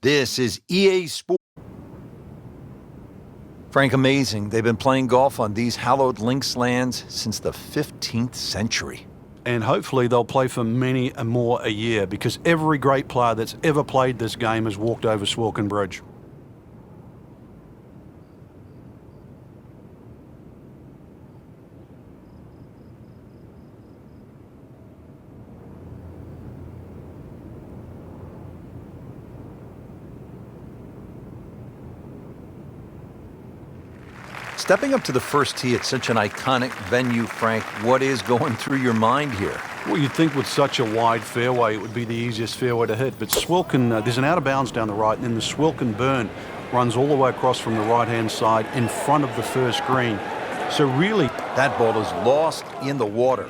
This is EA Sports. Frank, amazing. They've been playing golf on these hallowed links lands since the 15th century. And hopefully they'll play for many and more a year, because every great player that's ever played this game has walked over Swilcan Bridge. Stepping up to the first tee at such an iconic venue, Frank, what is going through your mind here? Well, you'd think with such a wide fairway it would be the easiest fairway to hit, but Swilcan, there's an out of bounds down the right, and then the Swilcan burn runs all the way across from the right-hand side in front of the first green. So really, that ball is lost in the water.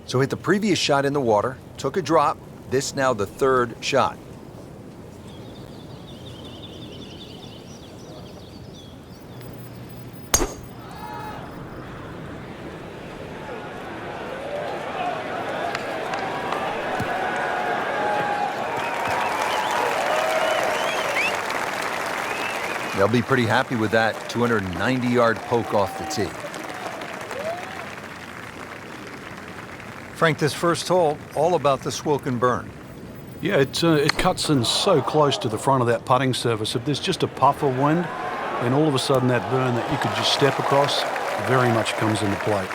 So hit the previous shot in the water, took a drop, this now the third shot. They'll be pretty happy with that 290-yard poke off the tee. Frank, this first hole, all about the Swilcan burn. Yeah, it cuts in so close to the front of that putting surface. If there's just a puff of wind, then all of a sudden that burn that you could just step across very much comes into play.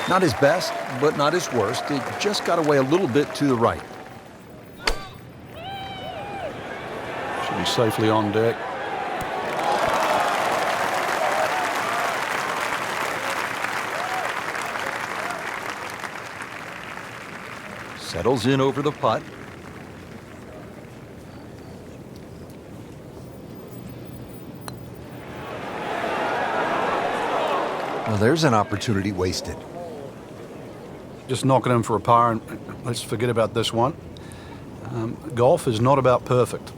Not his best, but not his worst. It just got away a little bit to the right. Should be safely on deck. Settles in over the putt. Well, there's an opportunity wasted. Just knock it in for a par, and let's forget about this one. Golf is not about perfect,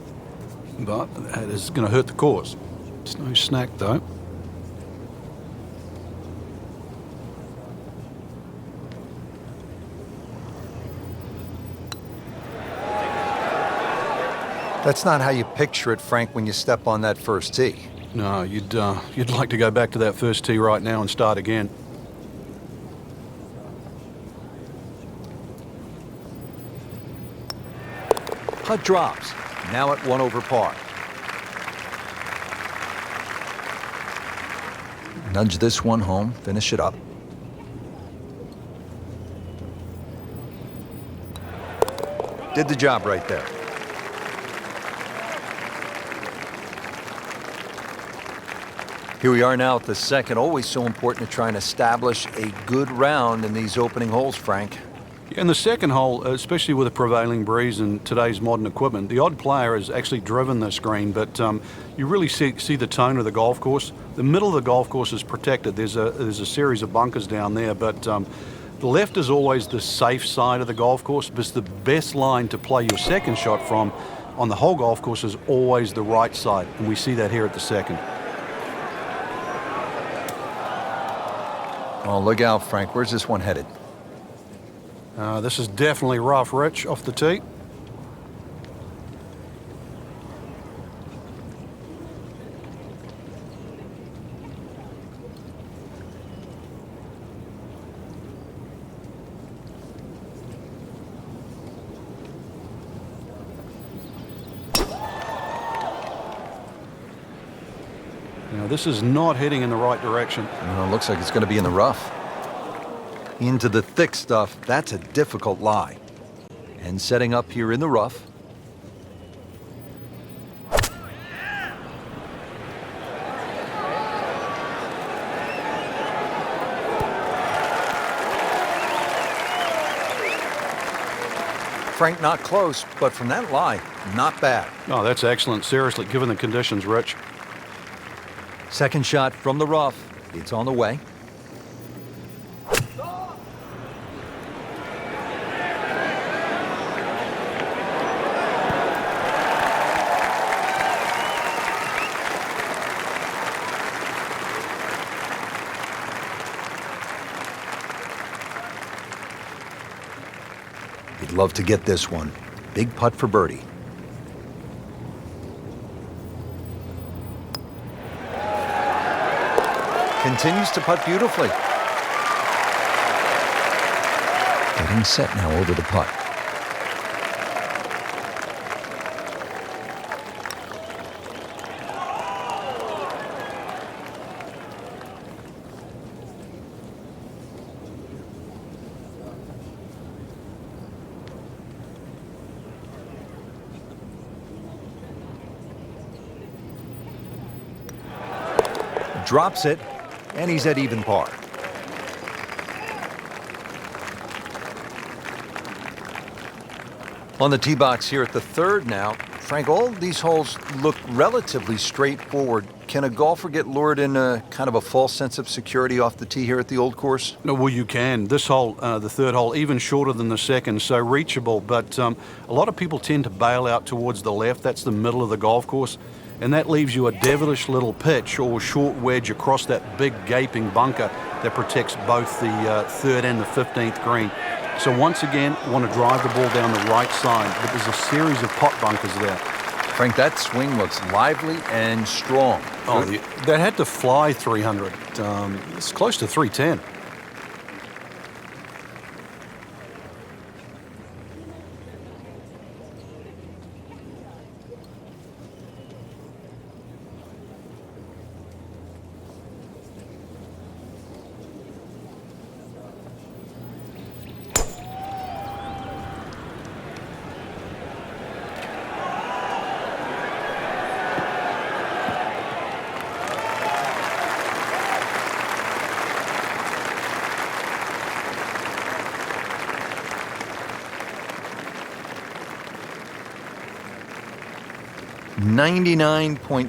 but it is going to hurt the course. It's no snack, though. That's not how you picture it, Frank, when you step on that first tee. No, you'd like to go back to that first tee right now and start again. Putt drops, now at 1 over par. Nudge this one home, finish it up. Did the job right there. Here we are now at the second. Always so important to try and establish a good round in these opening holes, Frank. In the second hole, especially with a prevailing breeze and today's modern equipment, the odd player has actually driven this green, but you really see the tone of the golf course. The middle of the golf course is protected. There's a series of bunkers down there, but the left is always the safe side of the golf course, but the best line to play your second shot from on the whole golf course is always the right side, and we see that here at the second. Oh, look out, Frank. Where's this one headed? This is definitely rough, Rich, off the tee. Now, this is not heading in the right direction. Well, it looks like it's going to be in the rough. Into the thick stuff, that's a difficult lie. And setting up here in the rough. Frank, not close, but from that lie, not bad. Oh, that's excellent. Seriously, given the conditions, Rich. Second shot from the rough. It's on the way. He'd love to get this one. Big putt for birdie. Continues to putt beautifully. Getting set now over the putt. Drops it, and he's at even par. On the tee box here at the third now, Frank, all these holes look relatively straightforward. Can a golfer get lured in a kind of a false sense of security off the tee here at the old course? No, well, you can. This hole, the third hole, even shorter than the second, so reachable. But a lot of people tend to bail out towards the left. That's the middle of the golf course. And that leaves you a devilish little pitch or short wedge across that big gaping bunker that protects both the third and the 15th green. So once again, want to drive the ball down the right side, but there's a series of pot bunkers there. Frank, that swing looks lively and strong. Oh, that had to fly 300. It's close to 310.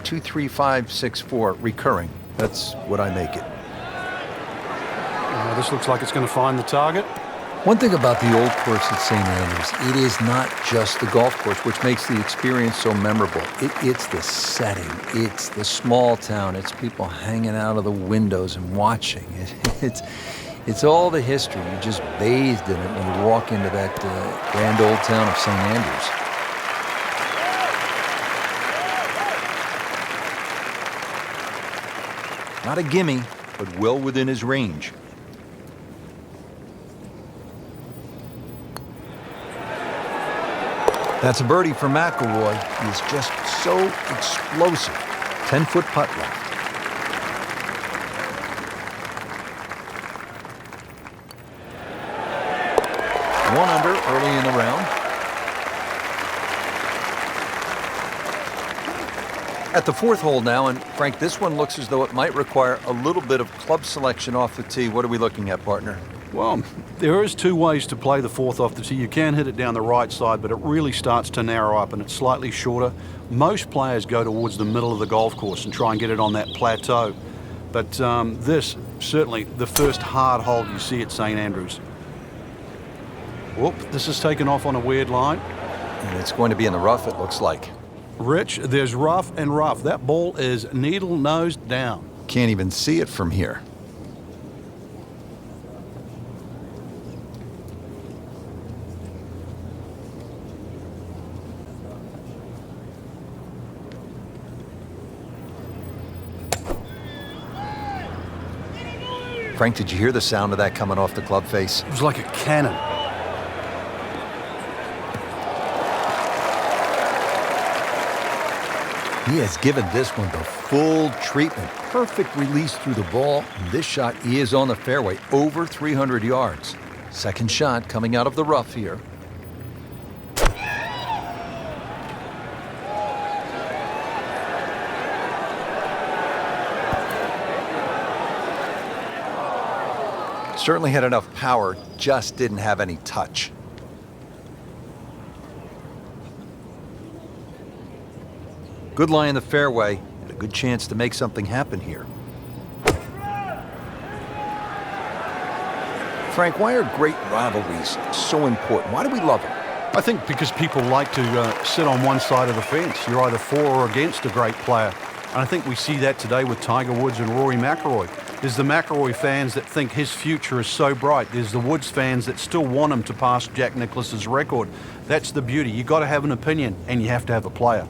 .23564 recurring. That's what I make it. This looks like it's going to find the target. One thing about the old course at St. Andrews, it is not just the golf course, which makes the experience so memorable. It's the setting. It's the small town. It's people hanging out of the windows and watching. It's all the history. You're just bathed in it when you walk into that grand old town of St. Andrews. Not a gimme, but well within his range. That's a birdie for McIlroy. He is just so explosive. 10-foot putt left. One under early in the round. At the fourth hole now, and Frank, this one looks as though it might require a little bit of club selection off the tee. What are we looking at, partner? Well, there is two ways to play the fourth off the tee. You can hit it down the right side, but it really starts to narrow up and it's slightly shorter. Most players go towards the middle of the golf course and try and get it on that plateau. But this, certainly the first hard hole you see at St. Andrews. Whoop, this is taken off on a weird line. And it's going to be in the rough, it looks like. Rich, there's rough and rough. That ball is needle nose down. Can't even see it from here. Frank, did you hear the sound of that coming off the club face? It was like a cannon. He has given this one the full treatment. Perfect release through the ball. And this shot is on the fairway, over 300 yards. Second shot coming out of the rough here. Certainly had enough power, just didn't have any touch. Good lie in the fairway, and a good chance to make something happen here. Frank, why are great rivalries so important? Why do we love them? I think because people like to sit on one side of the fence. You're either for or against a great player. And I think we see that today with Tiger Woods and Rory McIlroy. There's the McIlroy fans that think his future is so bright. There's the Woods fans that still want him to pass Jack Nicklaus's record. That's the beauty. You've got to have an opinion, and you have to have a player.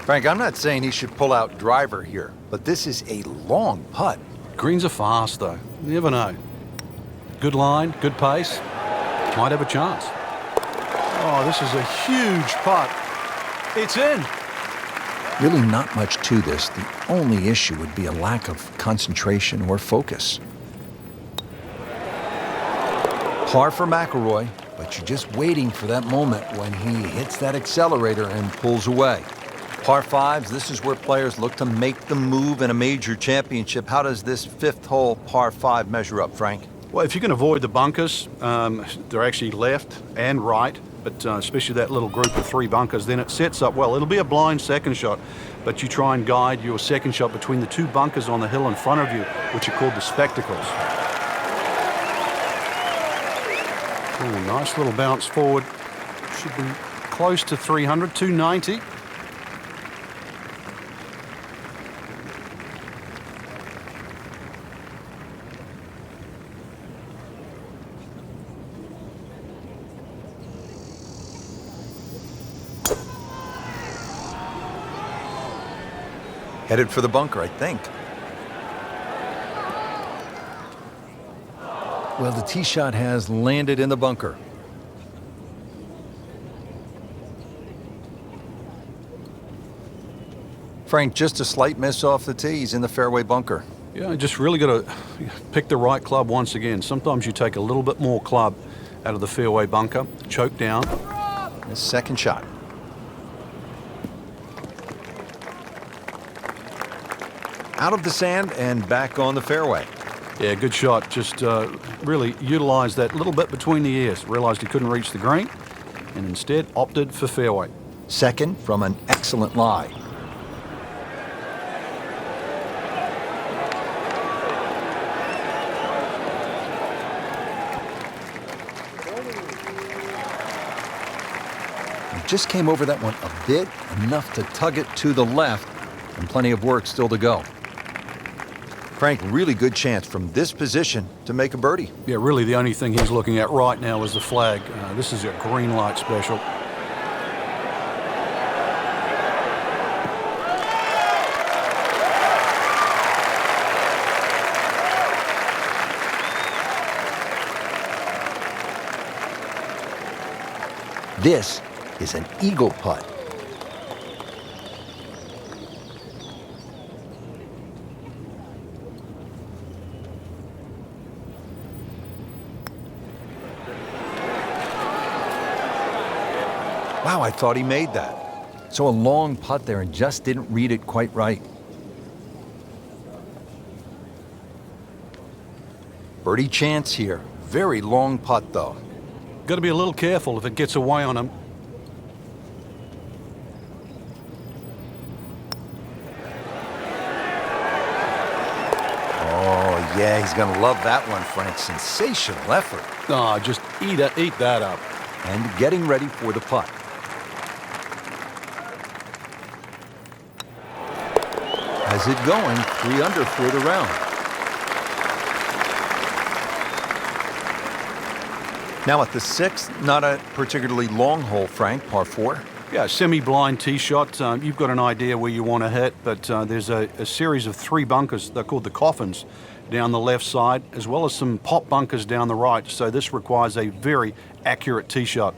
Frank, I'm not saying he should pull out driver here, but this is a long putt. Greens are fast, though. You never know. Good line, good pace. Might have a chance. Oh, this is a huge putt. It's in. Really not much to this. The only issue would be a lack of concentration or focus. Par for McIlroy, but you're just waiting for that moment when he hits that accelerator and pulls away. Par fives, this is where players look to make the move in a major championship. How does this fifth hole par five measure up, Frank? Well, if you can avoid the bunkers, they're actually left and right, but especially that little group of 3 bunkers, then it sets up well. It'll be a blind second shot, but you try and guide your second shot between the 2 bunkers on the hill in front of you, which are called the spectacles. Oh, nice little bounce forward. Should be close to 300, 290. Headed for the bunker, I think. Well, the tee shot has landed in the bunker. Frank, just a slight miss off the tee. He's in the fairway bunker. Yeah, just really got to pick the right club once again. Sometimes you take a little bit more club out of the fairway bunker, choke down. His second shot. Out of the sand and back on the fairway. Yeah, good shot. Just really utilized that little bit between the ears. Realized he couldn't reach the green and instead opted for fairway. Second from an excellent lie. He just came over that one a bit, enough to tug it to the left, and plenty of work still to go. Frank, really good chance from this position to make a birdie. Yeah, really the only thing he's looking at right now is the flag. This is a green light special. This is an eagle putt. Wow, I thought he made that. So a long putt there and just didn't read it quite right. Birdie chance here. Very long putt, though. Got to be a little careful if it gets away on him. Oh, yeah, he's going to love that one, Frank. Sensational effort. Oh, just eat that up. And getting ready for the putt. Has it going, 3 under for the round. Now at the 6th, not a particularly long hole, Frank, par 4. Yeah, semi-blind tee shot. You've got an idea where you want to hit, but there's a series of 3 bunkers. They're called the coffins down the left side, as well as some pop bunkers down the right. So this requires a very accurate tee shot.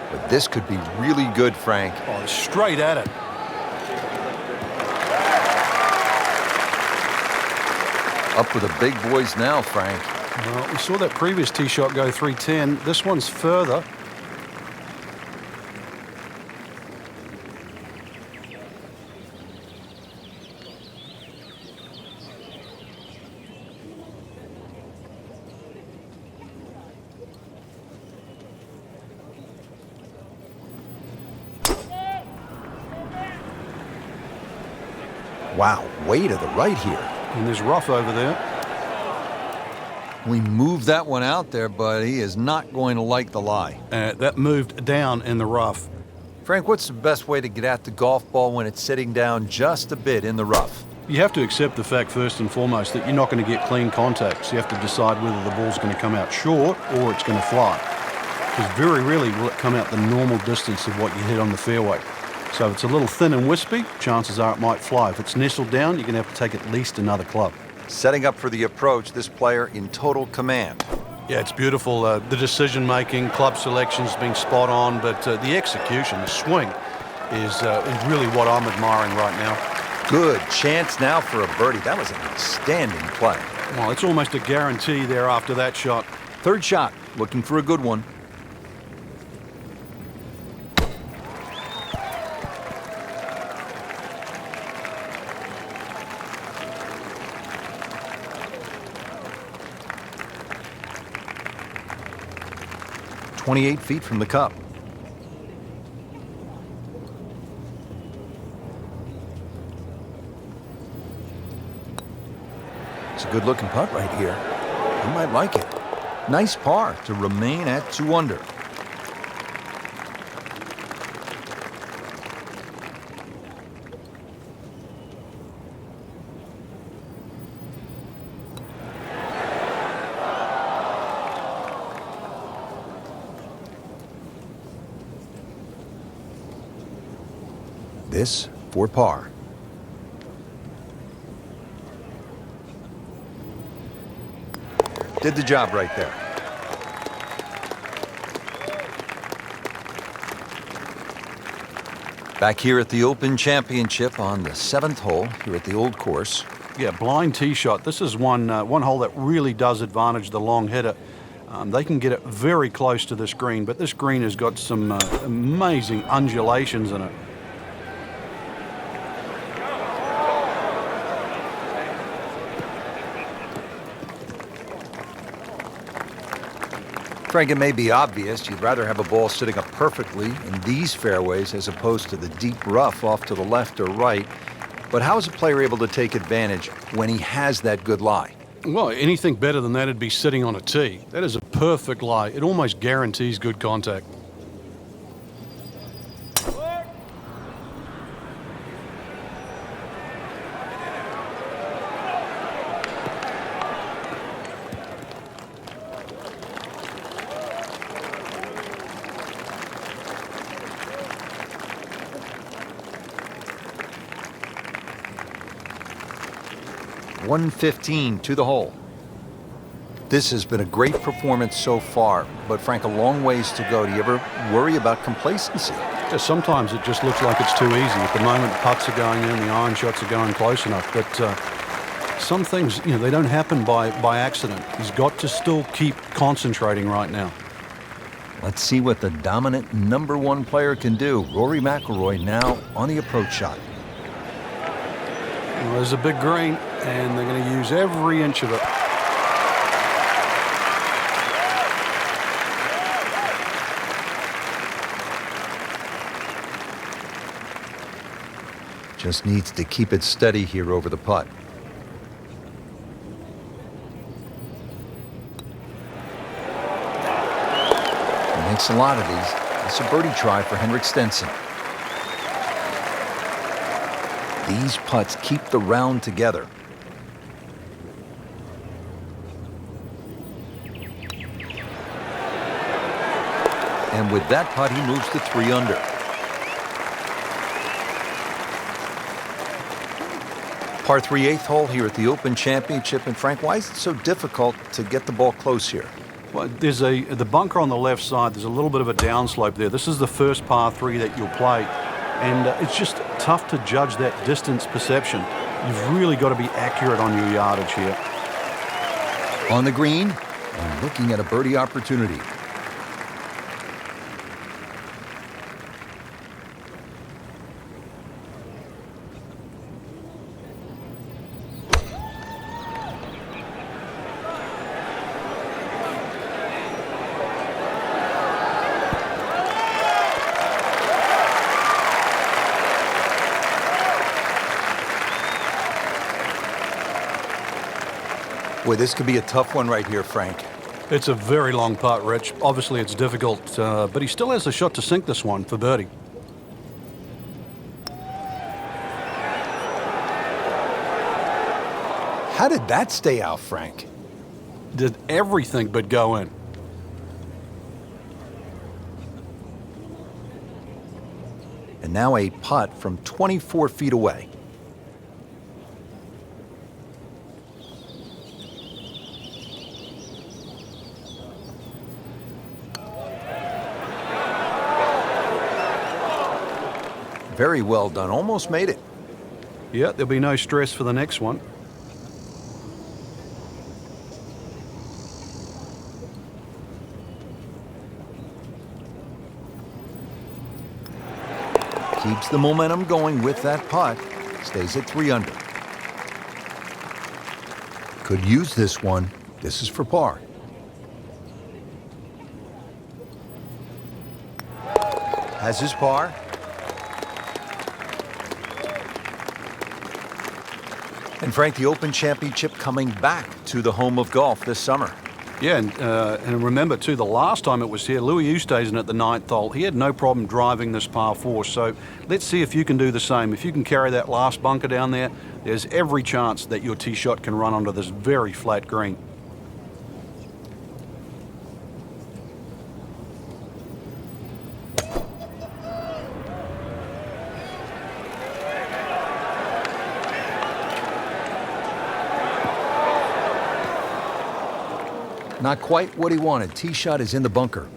But this could be really good, Frank. Oh, straight at it. Up with the big boys now, Frank. Well, we saw that previous tee shot go 310. This one's further. Wow, way to the right here. And there's rough over there. We moved that one out there, but he is not going to like the lie. That moved down in the rough. Frank, what's the best way to get at the golf ball when it's sitting down just a bit in the rough? You have to accept the fact first and foremost that you're not going to get clean contacts. You have to decide whether the ball's going to come out short or it's going to fly. Because very rarely will it come out the normal distance of what you hit on the fairway. So if it's a little thin and wispy, chances are it might fly. If it's nestled down, you're going to have to take at least another club. Setting up for the approach, this player in total command. Yeah, it's beautiful. The decision-making, club selection's been spot on, but the execution, the swing, is really what I'm admiring right now. Good chance now for a birdie. That was an outstanding play. Well, it's almost a guarantee there after that shot. Third shot, looking for a good one. "28 feet from the cup." It's a good-looking putt right here. You might like it. Nice par to remain at 2 under. This for par. Did the job right there. Back here at the Open Championship on the 7th hole here at the Old Course. Yeah, blind tee shot. This is one hole that really does advantage the long hitter. They can get it very close to this green, but this green has got some amazing undulations in it. Frank, it may be obvious you'd rather have a ball sitting up perfectly in these fairways as opposed to the deep rough off to the left or right. But how is a player able to take advantage when he has that good lie? Well, anything better than that would be sitting on a tee. That is a perfect lie. It almost guarantees good contact. .115 to the hole. This has been a great performance so far, but Frank, a long ways to go. Do you ever worry about complacency? Yeah, sometimes it just looks like it's too easy. At the moment, the putts are going in, the iron shots are going close enough, but some things, they don't happen by accident. He's got to still keep concentrating right now. Let's see what the dominant #1 player can do. Rory McIlroy now on the approach shot. Well, there's a big green, and they're going to use every inch of it. Just needs to keep it steady here over the putt. He makes a lot of these. It's a birdie try for Henrik Stenson. These putts keep the round together. And with that putt, he moves to 3 under. Par 3 8th hole here at the Open Championship. And Frank, why is it so difficult to get the ball close here? Well, there's the bunker on the left side. There's a little bit of a downslope there. This is the first par 3 that you'll play. And it's just tough to judge that distance perception. You've really got to be accurate on your yardage here. On the green and looking at a birdie opportunity. Boy, this could be a tough one right here, Frank. It's a very long putt, Rich. Obviously, it's difficult, but he still has a shot to sink this one for birdie. How did that stay out, Frank? Did everything but go in. And now a putt from 24 feet away. Very well done. Almost made it. Yeah, there'll be no stress for the next one. Keeps the momentum going with that putt. Stays at 3 under. Could use this one. This is for par. Has his par. And Frank, the Open Championship coming back to the home of golf this summer. Yeah, and remember, too, the last time it was here, Louis Oosthuizen at the 9th hole, he had no problem driving this par 4. So let's see if you can do the same. If you can carry that last bunker down there, there's every chance that your tee shot can run onto this very flat green. Not quite what he wanted. Tee shot is in the bunker.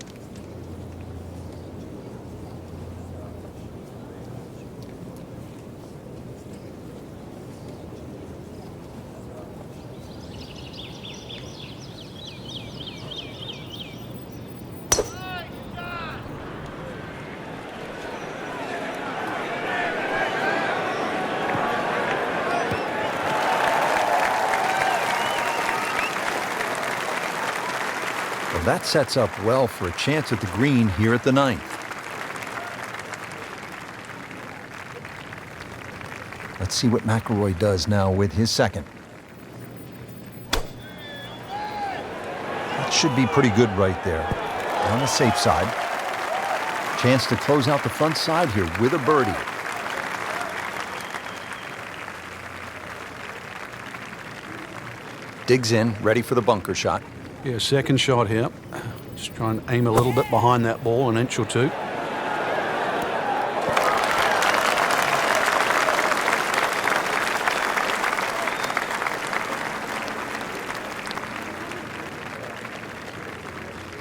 Well, that sets up well for a chance at the green here at the 9th. Let's see what McIlroy does now with his second. That should be pretty good right there. On the safe side. Chance to close out the front side here with a birdie. Digs in, ready for the bunker shot. Yeah, second shot here. Just try and aim a little bit behind that ball, an inch or two.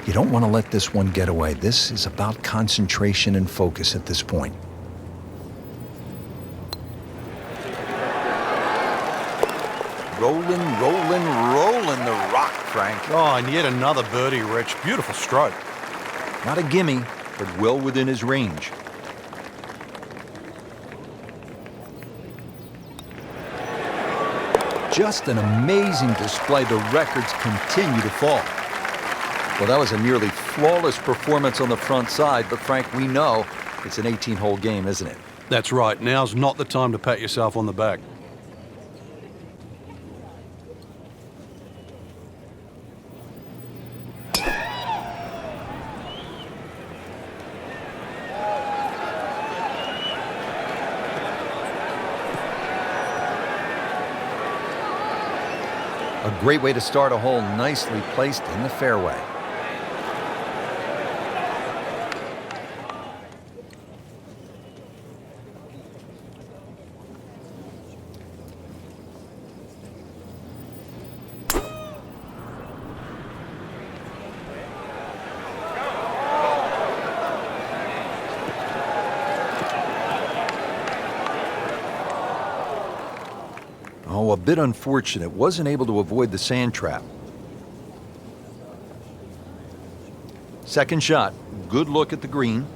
You don't want to let this one get away. This is about concentration and focus at this point. Rolling, rolling, rolling the rock, Frank. Oh, and yet another birdie, Rich. Beautiful stroke. Not a gimme, but well within his range. Just an amazing display. The records continue to fall. Well, that was a nearly flawless performance on the front side, but Frank, we know it's an 18-hole game, isn't it? That's right. Now's not the time to pat yourself on the back. A great way to start a hole, nicely placed in the fairway. Oh, a bit unfortunate. Wasn't able to avoid the sand trap. Second shot. Good look at the green.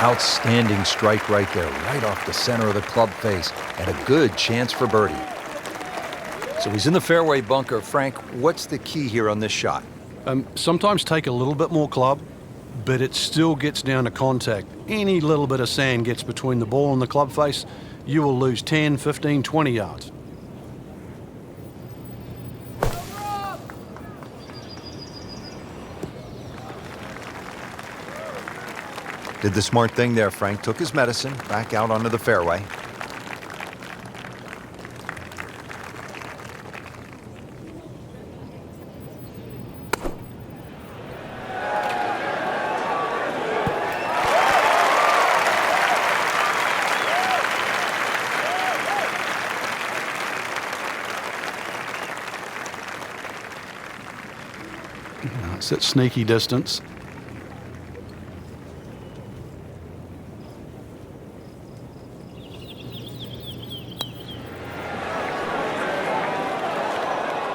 Outstanding strike right there, right off the center of the club face, and a good chance for birdie. So he's in the fairway bunker. Frank, what's the key here on this shot? Sometimes take a little bit more club, but it still gets down to contact. Any little bit of sand gets between the ball and the club face, you will lose 10, 15, 20 yards. Did the smart thing there, Frank. Took his medicine, back out onto the fairway. It's at sneaky distance.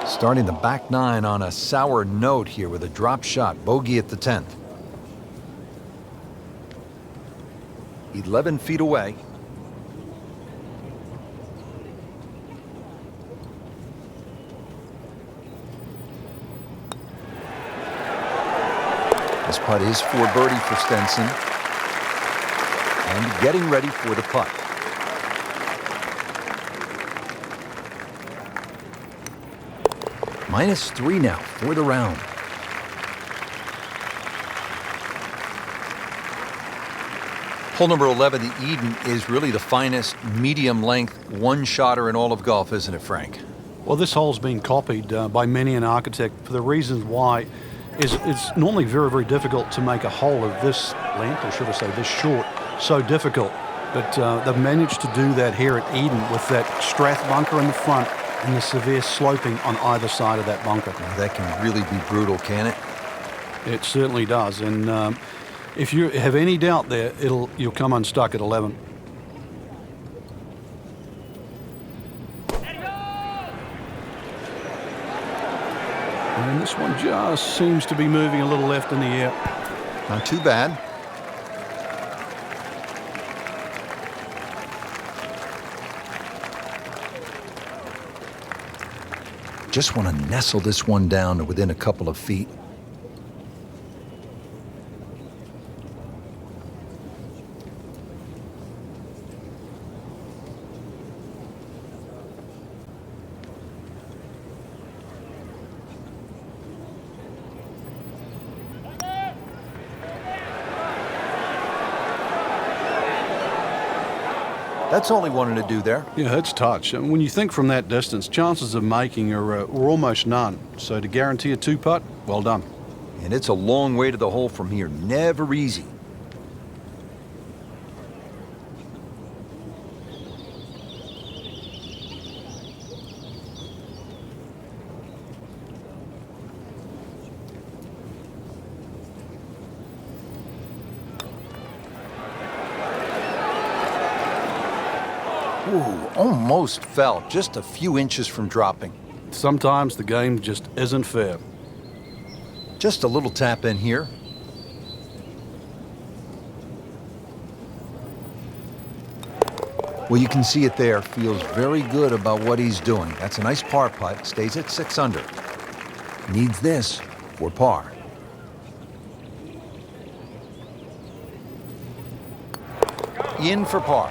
Starting the back nine on a sour note here with a drop shot. Bogey at the 10th. 11 feet away. This putt is for birdie for Stenson. And getting ready for the putt. -3 now for the round. Hole number 11, the Eden, is really the finest medium-length one-shotter in all of golf, isn't it, Frank? Well, this hole's been copied by many an architect for the reasons why it's normally very, very difficult to make a hole of this length, or should I say this short, so difficult. But they've managed to do that here at Eden with that Strath bunker in the front and the severe sloping on either side of that bunker. Now, that can really be brutal, can it? It certainly does. And if you have any doubt there, you'll come unstuck at 11. And this one just seems to be moving a little left in the air. Not too bad. Just want to nestle this one down to within a couple of feet. That's all he wanted to do there. Yeah, it's touch. And when you think from that distance, chances of making are almost none. So to guarantee a two-putt, well done. And it's a long way to the hole from here. Never easy. Ooh, almost fell. Just a few inches from dropping. Sometimes the game just isn't fair. Just a little tap in here. Well, you can see it there. Feels very good about what he's doing. That's a nice par putt. Stays at 6 under. Needs this for par. In for par.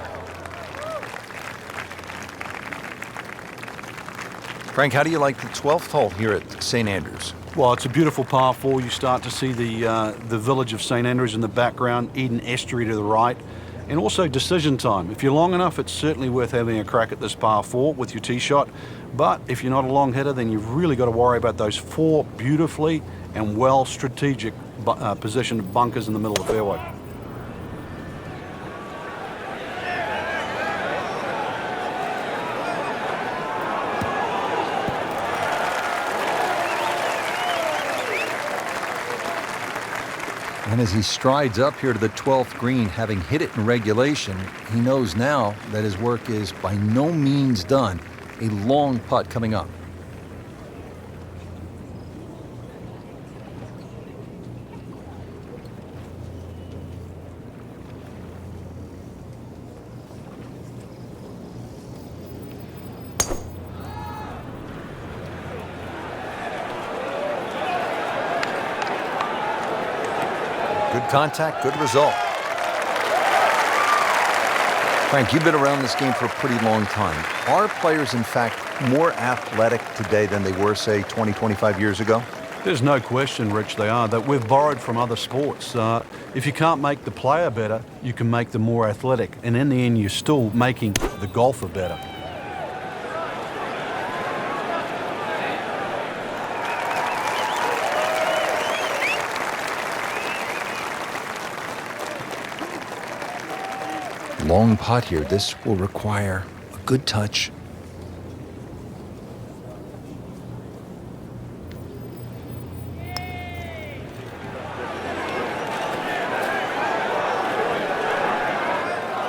Frank, how do you like the 12th hole here at St. Andrews? Well, it's a beautiful par 4. You start to see the village of St. Andrews in the background, Eden Estuary to the right, and also decision time. If you're long enough, it's certainly worth having a crack at this par 4 with your tee shot. But if you're not a long hitter, then you've really got to worry about those 4 beautifully and well strategic positioned bunkers in the middle of the fairway. And as he strides up here to the 12th green, having hit it in regulation, he knows now that his work is by no means done. A long putt coming up. Good contact, good result. Frank, you've been around this game for a pretty long time. Are players, in fact, more athletic today than they were, say, 20, 25 years ago? There's no question, Rich, they are. That we've borrowed from other sports. If you can't make the player better, you can make them more athletic. And in the end, you're still making the golfer better. Long putt here. This will require a good touch.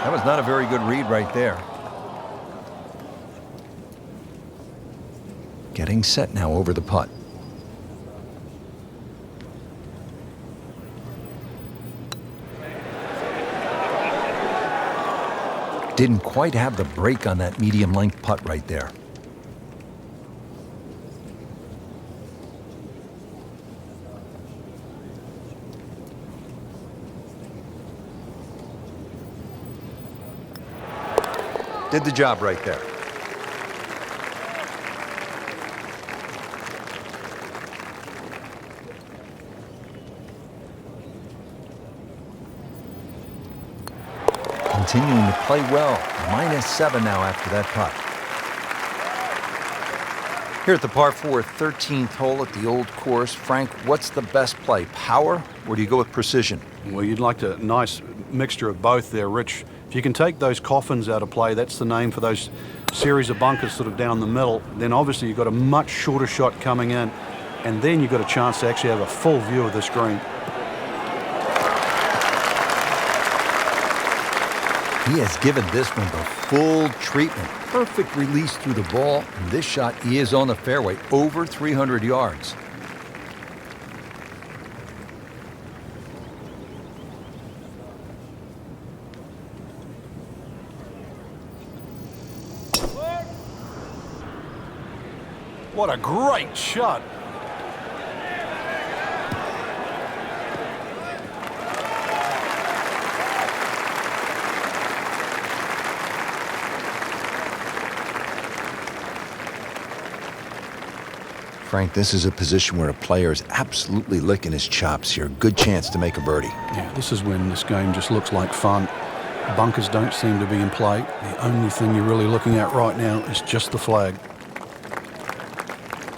That was not a very good read right there. Getting set now over the putt. Didn't quite have the break on that medium length putt right there. Did the job right there. Continuing to play well. -7 now after that putt. Here at the par 4 13th hole at the old course, Frank, what's the best play? Power, or do you go with precision? Well, you'd like a nice mixture of both there, Rich. If you can take those coffins out of play, that's the name for those series of bunkers sort of down the middle, then obviously you've got a much shorter shot coming in, and then you've got a chance to actually have a full view of the screen. He has given this one the full treatment. Perfect release through the ball. And this shot is on the fairway, over 300 yards. What a great shot. Frank, this is a position where a player is absolutely licking his chops here. Good chance to make a birdie. Yeah, this is when this game just looks like fun. Bunkers don't seem to be in play. The only thing you're really looking at right now is just the flag.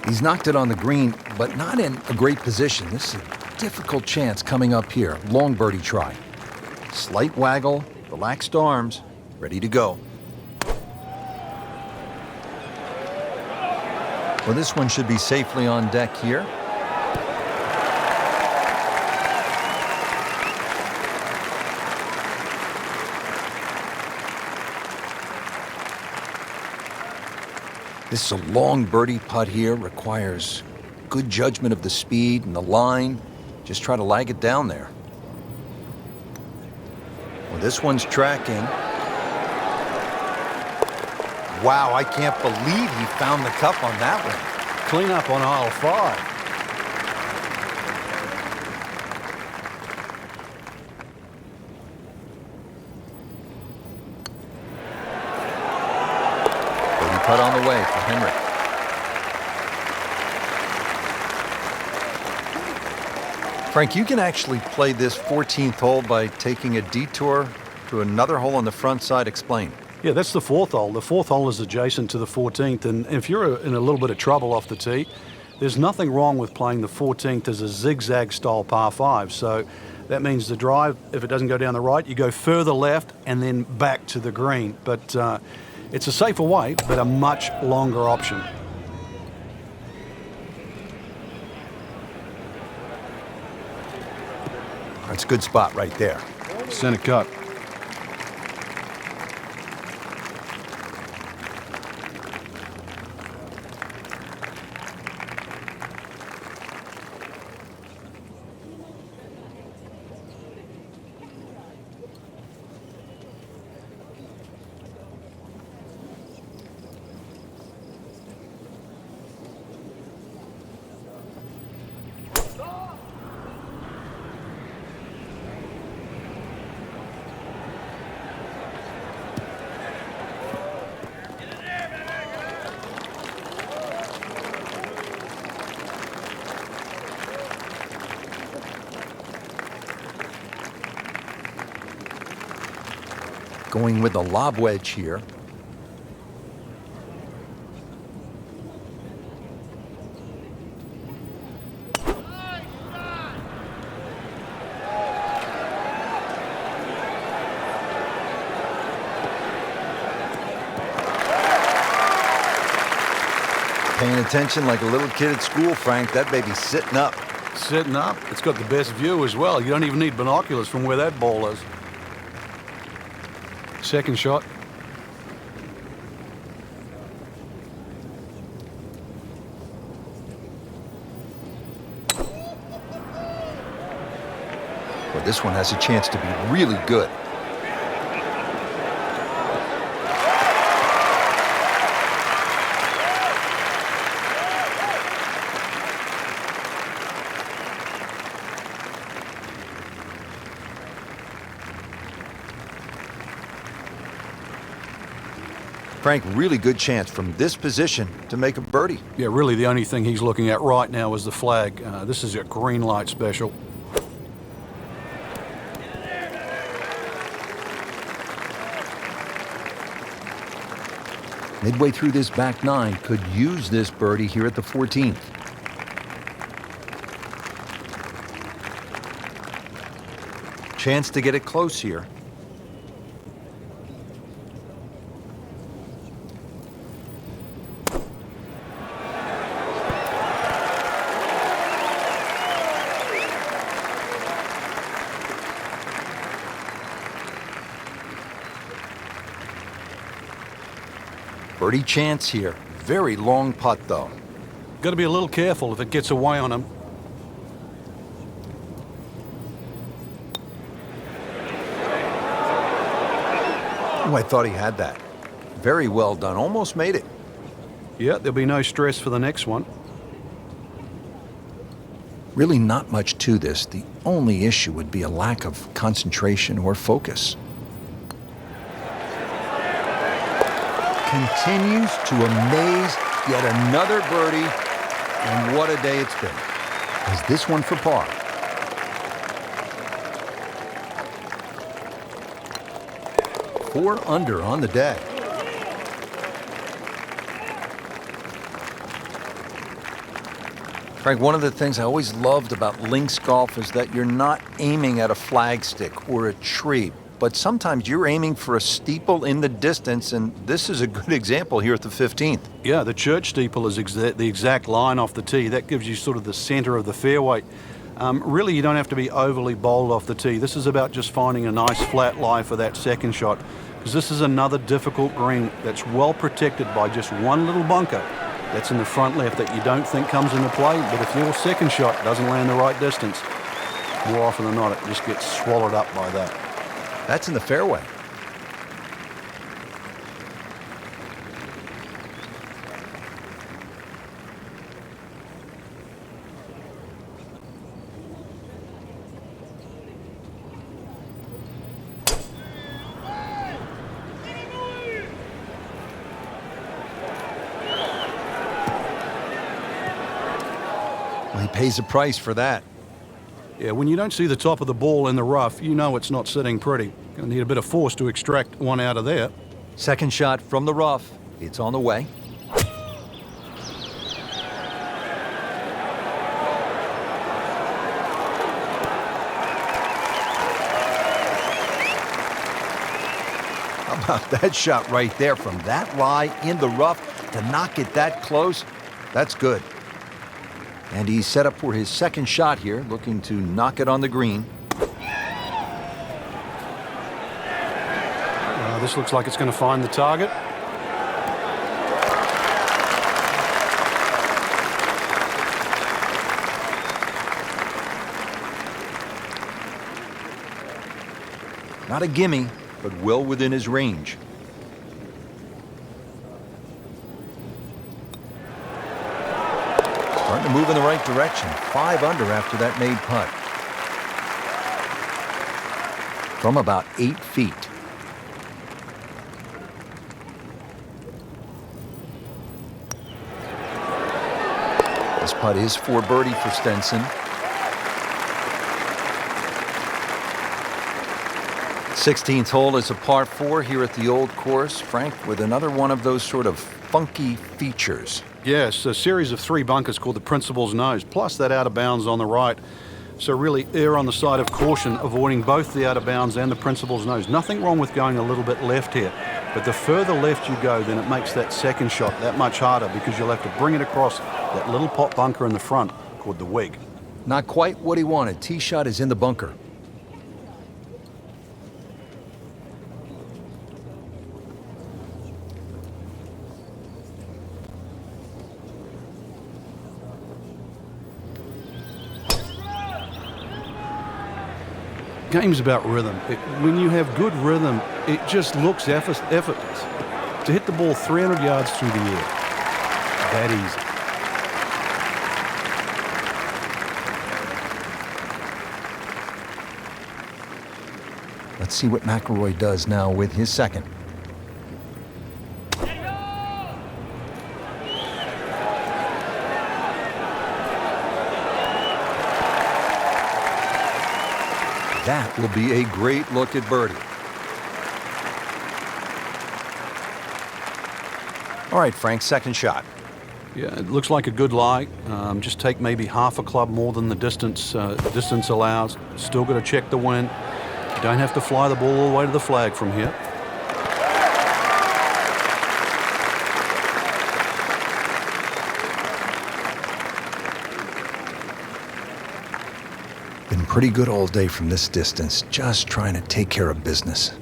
He's knocked it on the green, but not in a great position. This is a difficult chance coming up here. Long birdie try. Slight waggle, relaxed arms, ready to go. Well, this one should be safely on deck here. This is a long birdie putt here. Requires good judgment of the speed and the line. Just try to lag it down there. Well, this one's tracking. Wow, I can't believe he found the cup on that one. Clean up on aisle 5. Birdie putt on the way for Henry. Frank, you can actually play this 14th hole by taking a detour to another hole on the front side. Explain. Yeah, that's the 4th hole. The 4th hole is adjacent to the 14th, and if you're in a little bit of trouble off the tee, there's nothing wrong with playing the 14th as a zigzag style par 5. So that means the drive, if it doesn't go down the right, you go further left and then back to the green. But it's a safer way, but a much longer option. That's a good spot right there. Center cut. Going with a lob wedge here. Paying attention like a little kid at school, Frank. That baby's sitting up. Sitting up. It's got the best view as well. You don't even need binoculars from where that ball is. Second shot. Well, this one has a chance to be really good. Frank, really good chance from this position to make a birdie. Yeah, really the only thing he's looking at right now is the flag. This is a green light special. Midway through this back nine, could use this birdie here at the 14th. Chance to get it close here. Birdie chance here. Very long putt, though. Got to be a little careful if it gets away on him. Oh, I thought he had that. Very well done. Almost made it. Yeah, there'll be no stress for the next one. Really not much to this. The only issue would be a lack of concentration or focus. Continues to amaze. Yet another birdie. And what a day it's been. Is this one for par? Four under on the day. Frank, one of the things I always loved about links golf is that you're not aiming at a flagstick or a tree, but sometimes you're aiming for a steeple in the distance, and this is a good example here at the 15th. Yeah, the church steeple is the exact line off the tee. That gives you sort of the center of the fairway. Really, you don't have to be overly bold off the tee. This is about just finding a nice flat lie for that second shot, because this is another difficult green that's well protected by just one little bunker that's in the front left that you don't think comes into play. But if your second shot doesn't land the right distance, more often than not, it just gets swallowed up by that. That's in the fairway. Well, he pays a price for that. Yeah, when you don't see the top of the ball in the rough, you know it's not sitting pretty. Gonna need a bit of force to extract one out of there. Second shot from the rough. It's on the way. How about that shot right there from that lie in the rough to knock it that close? That's good. And he's set up for his second shot here, looking to knock it on the green. This looks like it's going to find the target. Not a gimme, but well within his range. Starting to move in the right direction. 5 under after that made putt. From about 8 feet. This putt is for birdie for Stenson. 16th hole is a par 4 here at the Old Course, Frank, with another one of those sort of funky features. Yes, a series of 3 bunkers called the Principal's Nose, plus that out of bounds on the right. So really err on the side of caution, avoiding both the out of bounds and the Principal's Nose. Nothing wrong with going a little bit left here, but the further left you go, then it makes that second shot that much harder because you'll have to bring it across that little pot bunker in the front called the Weg. Not quite what he wanted. Tee shot is in the bunker. Game's about rhythm. When you have good rhythm, it just looks effortless. To hit the ball 300 yards through the air, that easy. Let's see what McIlroy does now with his second. That will be a great look at birdie. All right, Frank, second shot. Yeah, it looks like a good lie. Just take maybe half a club more than the distance allows. Still got to check the wind. You don't have to fly the ball all the way to the flag from here. Been pretty good all day from this distance, just trying to take care of business.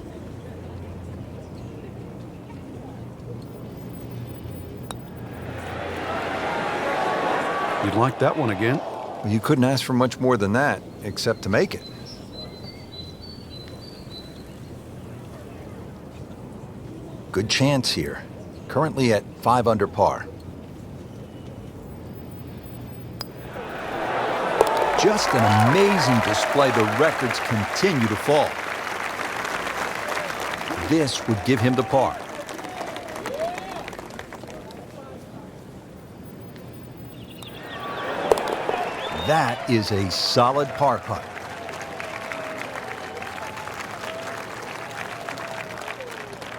You'd like that one again. Well, you couldn't ask for much more than that, except to make it. Good chance here. Currently at 5 under par. Just an amazing display. The records continue to fall. This would give him the par. That is a solid par putt.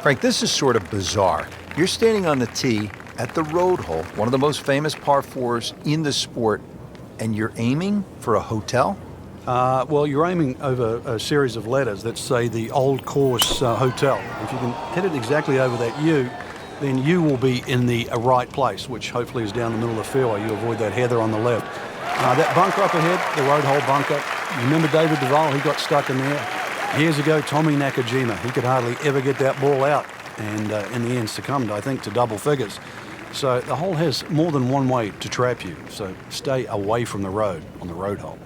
Frank, this is sort of bizarre. You're standing on the tee at the road hole, one of the most famous par 4s in the sport, and you're aiming for a hotel? Well, you're aiming over a series of letters that say the Old Course Hotel. If you can hit it exactly over that U, then you will be in the right place, which hopefully is down the middle of the fairway. You avoid that heather on the left. That bunker up ahead, the road hole bunker, you remember David Duval? He got stuck in there. Years ago, Tommy Nakajima, he could hardly ever get that ball out, and in the end succumbed, I think, to double figures. So the hole has more than one way to trap you, so stay away from the road on the road hole.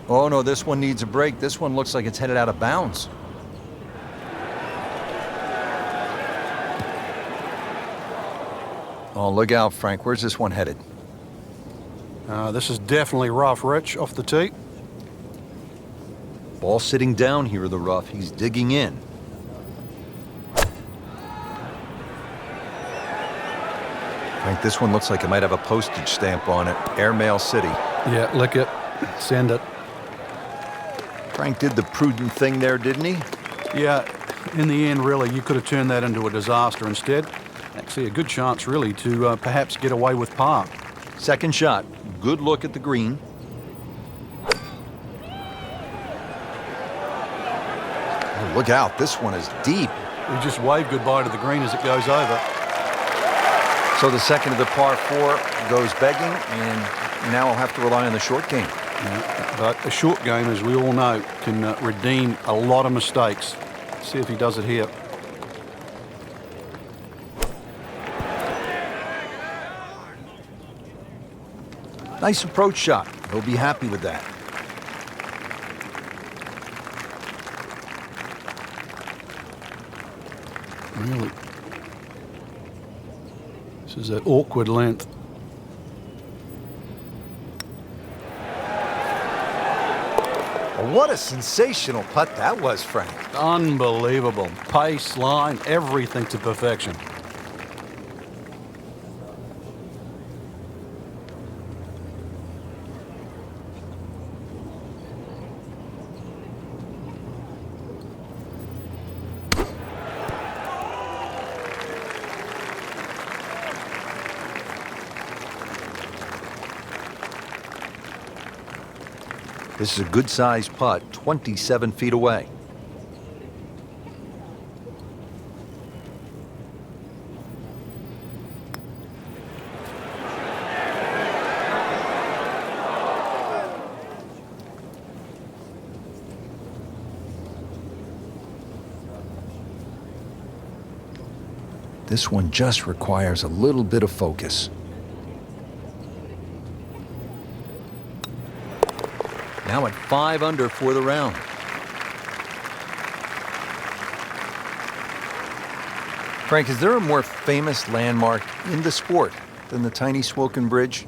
Oh no, this one needs a break. This one looks like it's headed out of bounds. Oh, look out, Frank. Where's this one headed? This is definitely rough, Rich, off the tee. Ball sitting down here in the rough. He's digging in. Frank, this one looks like it might have a postage stamp on it. Airmail City. Yeah, lick it. Send it. Frank did the prudent thing there, didn't he? Yeah, in the end, really, you could have turned that into a disaster instead. Actually, a good chance, really, to perhaps get away with par. Second shot. Good look at the green. Oh, look out. This one is deep. We just wave goodbye to the green as it goes over. So the second of the par 4 goes begging, and now I'll have to rely on the short game. Yeah, but a short game, as we all know, can redeem a lot of mistakes. See if he does it here. Nice approach shot. He'll be happy with that. Really? This is that awkward length. What a sensational putt that was, Frank. Unbelievable. Pace, line, everything to perfection. This is a good-sized putt, 27 feet away. This one just requires a little bit of focus. Now at 5 under for the round. Frank, is there a more famous landmark in the sport than the tiny Swoken Bridge?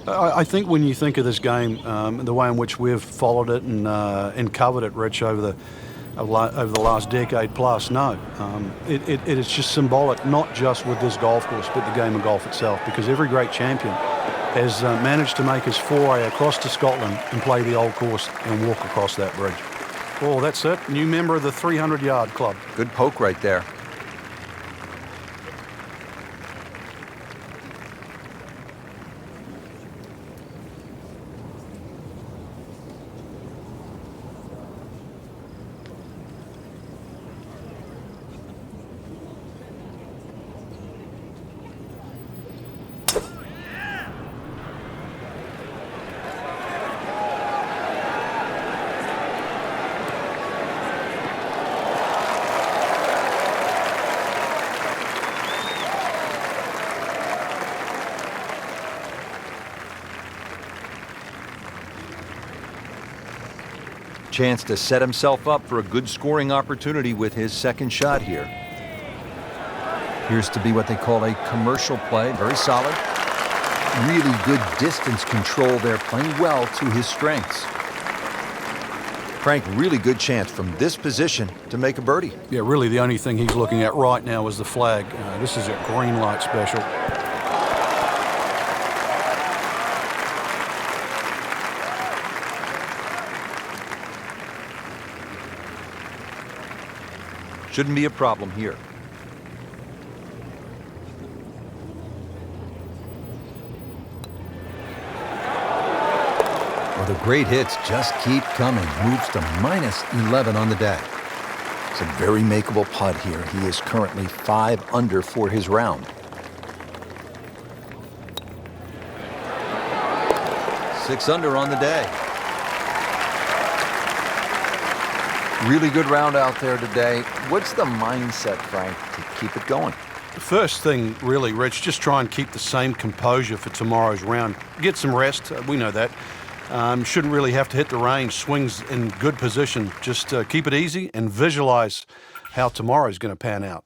I think when you think of this game, the way in which we've followed it and covered it, Rich, over the last decade plus, no. It is just symbolic, not just with this golf course, but the game of golf itself, because every great champion has managed to make his foray across to Scotland and play the old course and walk across that bridge. Oh, that's it. New member of the 300-yard club. Good poke right there. Chance to set himself up for a good scoring opportunity with his second shot here. Appears to be what they call a commercial play. Very solid. Really good distance control there, playing well to his strengths. Frank, really good chance from this position to make a birdie. Yeah, really the only thing he's looking at right now is the flag. This is a green light special. Shouldn't be a problem here. Well, the great hits just keep coming. Moves to -11 on the day. It's a very makeable putt here. He is currently 5 under for his round. 6 under on the day. Really good round out there today. What's the mindset, Frank, to keep it going? The first thing, really, Rich, just try and keep the same composure for tomorrow's round. Get some rest. We know that. Shouldn't really have to hit the range. Swings in good position. Just keep it easy and visualize how tomorrow's going to pan out.